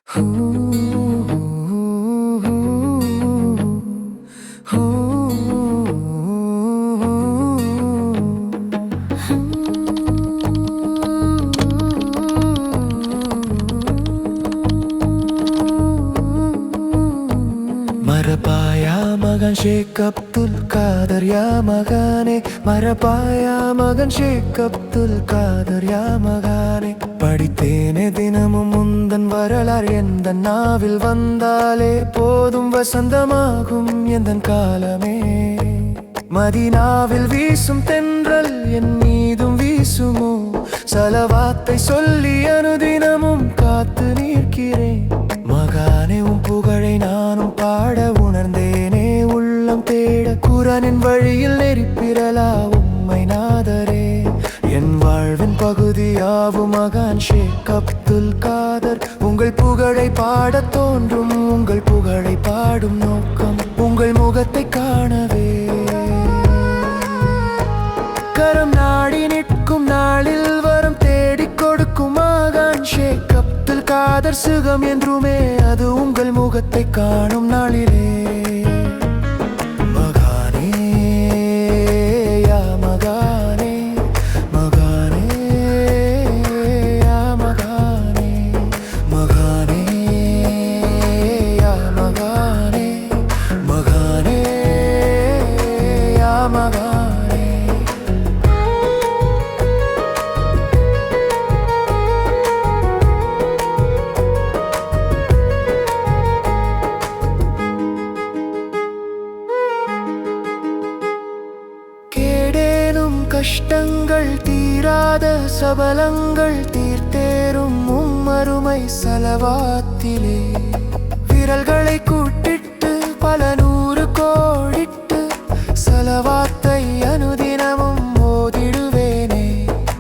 Marapaya magan Sheikh Abdul Qadir ya magane Marapaya magan Sheikh Abdul Qadir ya magane படித்தேனே தினமும் முந்தன் வரலாறு எந்தன் நாவில் வந்தாலே போதும் வசந்தமாகும் எந்தன் காலமே மதீனாவில் வீசும் தென்றல் என் மீதும் வீசுமோ சலவாத்தை சொல்லி அனுதினமும் காத்து நிற்கிறேன் மகானே உன் புகழை நானும் பாட உணர்ந்தேனே உள்ளம் தேட குரானின் வழியில் நெறிப்பிரலா உம்மை நாதரே என் வாழ்வின் பகுதியாவும் மகான் ஷேக் அப்துல் காதர் உங்கள் புகழை பாடத் தோன்றும் உங்கள் புகழை பாடும் நோக்கம் உங்கள் முகத்தை காணவே கரம் நாடி நிற்கும் நாளில் வரம் தேடிக் கொடுக்கும் மகான் ஷேக் அப்துல் காதர் சுகம் என்றுமே அது உங்கள் முகத்தை காணும் நாளிலே கஷ்டங்கள் தீராத சபலங்கள் தீர்த்தேறும் உம்மருமை சலவாத்திலே விரல்களை கூட்டிட்டு பல நூறு கோடிட்டு சலவாத்தை அனுதினமும் ஓதிடுவேனே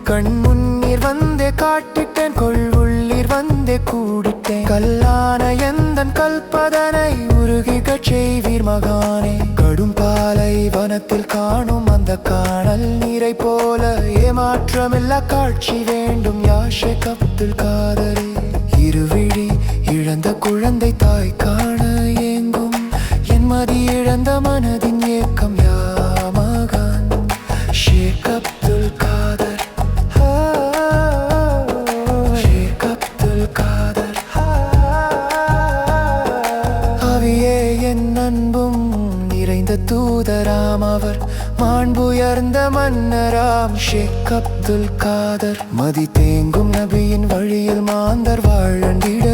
கண் முன்னீர் வந்தே காட்டிட்டேன் கொள்வுள்ளீர் வந்தே கூடிட்டேன் கல்லான எந்தன் கல்பதனை உருகிகச் செய்வீர் மகானே கடும் பாலை வனத்தில் காணும் அந்த காணல் நீரை போல ஏமாற்றமில்லா காட்சி வேண்டும் யா ஷேக் அப்துல் காதரே இருவிழி இழந்த குழந்தை தாய் காண ஏங்கும் என் மதி இழந்த மனதின் ஏக்கம் யா மகான் ஷேக் அப்துல் காதர் ஷேக் அப்துல் காதர் அவியே என் அன்பும் நிறைந்த தூதராம் அவர் மாண்புயர்ந்த மன்னராம் ஷேக் அப்துல் காதர் மதி தேங்கும் நபியின் வழியில் மாந்தர் வாழண்டிட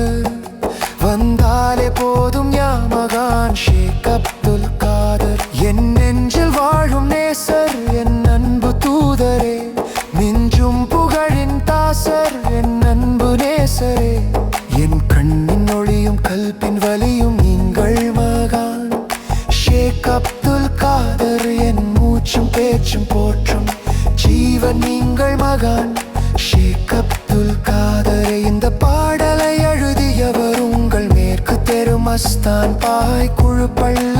வந்தாலே போதும் யா மகான் ஷேக் அப்துல் காதர் என் நெஞ்சில் வாழும் நேசர் என் அன்பு தூதரே மிஞ்சும் புகழின் தாசர் என் அன்பு நேசரே என் கண்ணின் ஒளியும் கல்பின் வலியும் நீங்கள் மகான் ஷேக் அப்துல் காதர் என் மூச்சும் பேச்சும் போற்றும் ஜீவன் நீங்கள் மகான் ஷேக் அப்துல் காதரை இந்த பாடலை எழுதியவர் உங்கள் மேற்கு தெரு மஸ்தான் பாய் குழு பள்ள